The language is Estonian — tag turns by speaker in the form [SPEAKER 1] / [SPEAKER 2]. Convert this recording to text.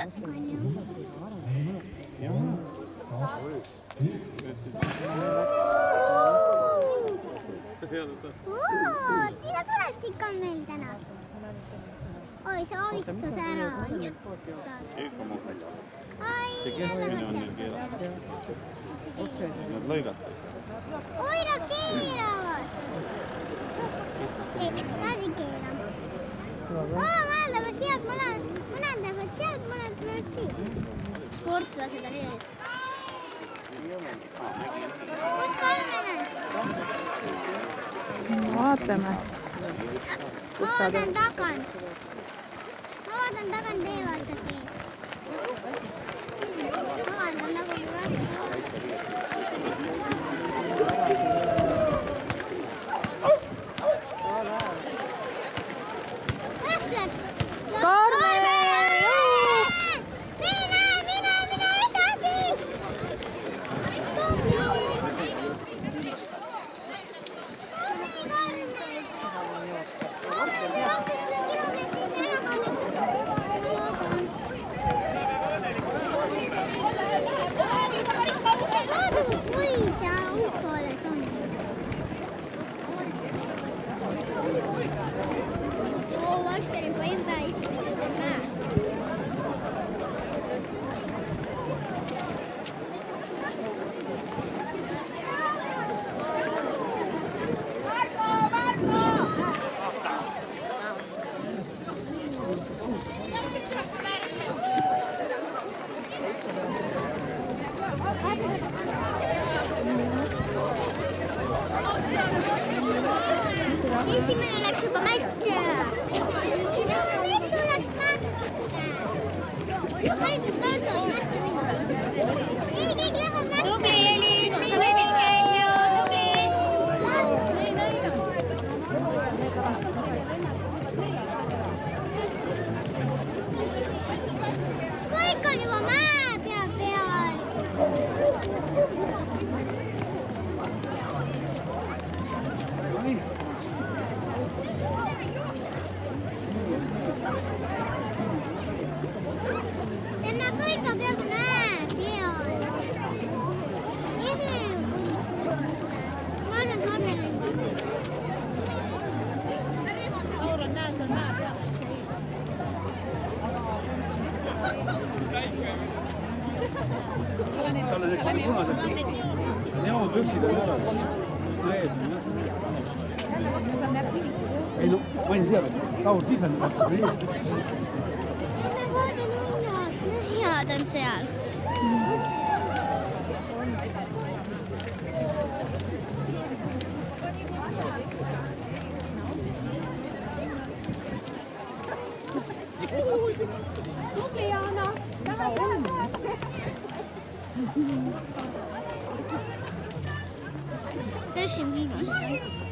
[SPEAKER 1] Tila tuletik on meil täna. Oi, see avistus ära.
[SPEAKER 2] See keskmine on neil keelatud. Nad lõigata.
[SPEAKER 1] Oi, nad keeravad. Ei, nad ei keera. Mõned lähevad sealt, mõned lähevad sealt, mõned lähevad siit. Sportlased on ees. Kus kolmene?
[SPEAKER 3] Vaatame.
[SPEAKER 1] Ma vaatan tagant. Ma vaatan tagant tee vaatad ees. Ma vaatan nagu esimene läks juba mäkke.
[SPEAKER 4] Tubli, Elis, millegil käiu, tubli!
[SPEAKER 1] Kõik on juba mäe peal. Nad kõik on peaaegu mäe peal. Ma arvan, et Marmel on juba.
[SPEAKER 4] Laura on näe seal mäe peal.
[SPEAKER 5] Talle see punased neoonpüksid on ära. Üsna ees on, jah. Ei no, ma ei tea, Laur, siis on ees.
[SPEAKER 1] Head on seal.
[SPEAKER 4] Tubli, Jaana! Lähe jääda!
[SPEAKER 1] Kes siin viimased on?